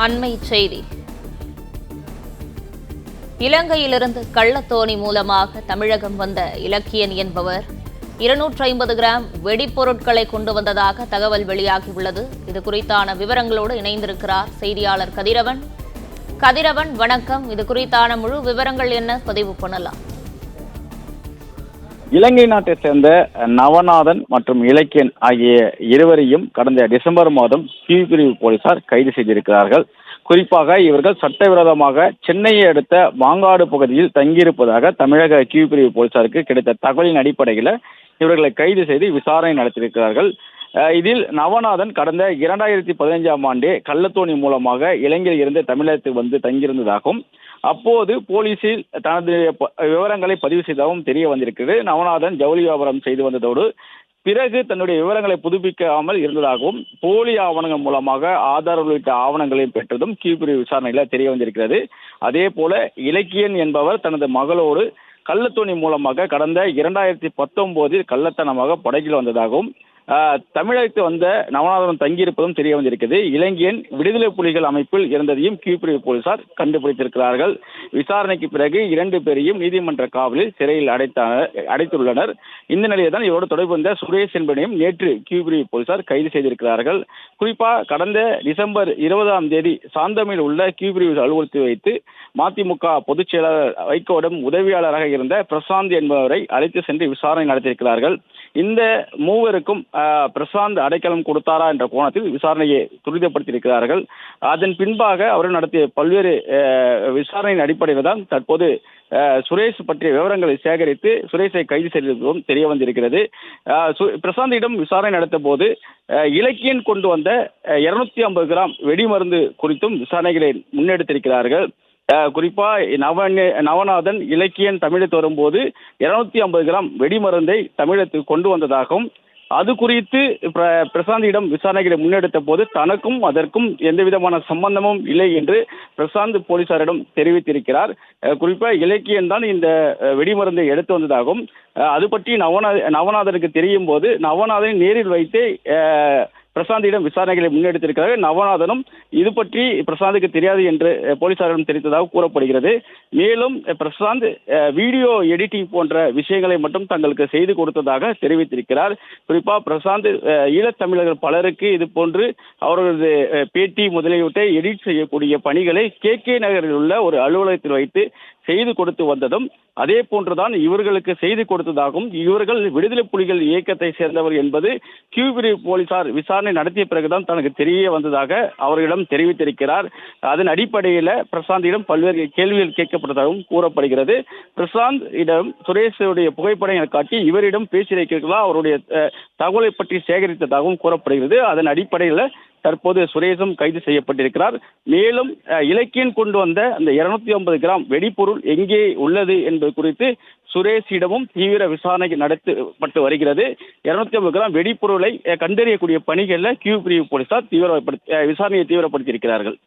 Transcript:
அண்மைச் செய்தி. இலங்கையிலிருந்து கள்ளத்தோணி மூலமாக தமிழகம் வந்த இலக்கியன் என்பவர் 250 கிராம் வெடிப்பொருட்களை கொண்டு வந்ததாக தகவல் வெளியாகியுள்ளது. இது குறித்தான விவரங்களோடு இணைந்திருக்கிறார் செய்தியாளர் கதிரவன். கதிரவன், வணக்கம். இது குறித்தான முழு விவரங்கள் என்ன, பதிவு பண்ணலாம்? இலங்கை நாட்டை சேர்ந்த நவநாதன் மற்றும் இலக்கியன் ஆகிய இருவரையும் கடந்த டிசம்பர் மாதம் கியூ பிரிவு போலீசார் கைது செய்திருக்கிறார்கள். குறிப்பாக இவர்கள் சட்டவிரோதமாக சென்னையை அடுத்த மாங்காடு பகுதியில் தங்கியிருப்பதாக தமிழக கியூ பிரிவு போலீசாருக்கு கிடைத்த தகவலின் அடிப்படையில் இவர்களை கைது செய்து விசாரணை நடத்தியிருக்கிறார்கள். இதில் நவநாதன் கடந்த 2015ஆம் ஆண்டே கள்ளத்தோணி மூலமாக இலங்கையில் இருந்து தமிழகத்துக்கு வந்து தங்கியிருந்ததாகவும் அப்போது போலீசில் தனது விவரங்களை பதிவு செய்ததாகவும் தெரிய வந்திருக்கிறது. நவநாதன் ஜவுளி வியாபாரம் செய்து வந்ததோடு பிறகு தன்னுடைய விவரங்களை புதுப்பிக்காமல் இருந்ததாகவும் போலி ஆவணங்கள் மூலமாக ஆதார் உள்ளிட்ட ஆவணங்களையும் பெற்றதும் கியூ பிரிவு விசாரணையில் தெரிய வந்திருக்கிறது. அதே போல இலக்கியன் என்பவர் தனது மகளோடு கள்ளத்தோணி மூலமாக கடந்த 2019 கள்ளத்தனமாக படகில் வந்ததாகவும் தமிழகத்து வந்த நவநாதன் தங்கியிருப்பதும் தெரிய வந்திருக்கிறது. இலங்கையின் விடுதலை புலிகள் அமைப்பில் இருந்ததையும் கியூ பிரிவு போலீசார் கண்டுபிடித்திருக்கிறார்கள். விசாரணைக்கு பிறகு 2 பேரையும் நீதிமன்ற காவலில் சிறையில் அடைத்துள்ளனர். இந்த நிலையில் தான் இவரோடு தொடர்பு வந்த சுரேஷ் என்பதையும் நேற்று கியூ பிரிவு போலீசார் கைது செய்திருக்கிறார்கள். குறிப்பாக கடந்த டிசம்பர் 20ஆம் தேதி சாந்தமையில் உள்ள கியூ பிரிவு அலுவலகத்தில் வைத்து மதிமுக பொதுச் செயலாளர் வைகோவிடம் உதவியாளராக இருந்த பிரசாந்த் என்பவரை அழைத்து சென்று விசாரணை நடத்தியிருக்கிறார்கள். இந்த மூவருக்கும் பிரசாந்த் அடைக்கலம் கொடுத்தாரா என்ற கோணத்தில் விசாரணையை துரிதப்படுத்தியிருக்கிறார்கள். அதன் பின்பாக அவர் நடத்திய பல்வேறு விசாரணையின் அடிப்படையில் தான் தற்போது சுரேஷ் பற்றிய விவரங்களை சேகரித்து சுரேஷை கைது செய்ததும் தெரிய வந்திருக்கிறது. பிரசாந்திடம் விசாரணை நடத்த போது இலக்கியன் கொண்டு வந்த 250 கிராம் வெடிமருந்து குறித்தும் விசாரணைகளை முன்னெடுத்திருக்கிறார்கள். குறிப்பா நவநாதன் இலக்கியன் தமிழகத்து வரும்போது 250 கிராம் வெடிமருந்தை தமிழகத்துக்கு கொண்டு வந்ததாகவும் அது குறித்து பிரசாந்திடம் விசாரணைகளை முன்னெடுத்த போது தனக்கும் அதற்கும் எந்த விதமான சம்பந்தமும் இல்லை என்று பிரசாந்த் போலீசாரிடம் தெரிவித்திருக்கிறார். குறிப்பாக இலக்கியன் தான் இந்த வெடிமருந்தை எடுத்து வந்ததாகவும் அது பற்றி நவநாதனுக்கு தெரியும் போது நவநாதனை நேரில் வைத்து பிரசாந்திடம் விசாரணைகளை முன்னெடுத்திருக்கிறார்கள். நவநாதனும் இது பற்றி பிரசாந்துக்கு தெரியாது என்று போலீசாரிடம் தெரிவித்ததாக கூறப்படுகிறது. மேலும் பிரசாந்த் வீடியோ எடிட்டிங் போன்ற விஷயங்களை மட்டும் தங்களுக்கு செய்து கொடுத்ததாக தெரிவித்திருக்கிறார். குறிப்பாக பிரசாந்த் ஈழத்தமிழர்கள் பலருக்கு இது போன்று அவர்களது பேட்டி முதலியவற்றை எடிட் செய்யக்கூடிய பணிகளை கே நகரில் உள்ள ஒரு அலுவலகத்தில் வைத்து செய்து கொடுத்து வந்ததும் அதே போன்றுதான் இவர்களுக்கு செய்து கொடுத்ததாகவும் இவர்கள் விடுதலை புலிகள் இயக்கத்தை சேர்ந்தவர் என்பது கியூ பிரிவு போலீசார் விசாரணை நடத்திய பிறகுதான் தனக்கு தெரிய வந்ததாக அவர்களிடம் தெரிவித்திருக்கிறார். அதன் அடிப்படையில் பிரசாந்திடம் பல்வேறு கேள்விகள் கேட்கப்பட்டதாகவும் கூறப்படுகிறது. பிரசாந்த் இடம் சுரேஷுடைய புகைப்படங்களை காட்டி இவரிடம் பேசியிருக்கிறதா அவருடைய தகவலை பற்றி சேகரித்ததாகவும் கூறப்படுகிறது. அதன் அடிப்படையில் தற்போது சுரேஷும் கைது செய்யப்பட்டிருக்கிறார். மேலும் இலக்கியன் கொண்டு வந்த அந்த 250 கிராம் வெடிப்பொருள் எங்கே உள்ளது என்பது குறித்து சுரேஷிடமும் தீவிர விசாரணை நடத்தப்பட்டு வருகிறது. 250 கிராம் வெடிப்பொருளை கண்டறியக்கூடிய பணிகளில் கியூ பிரிவு போலீசார் விசாரணையை தீவிரப்படுத்தியிருக்கிறார்கள்.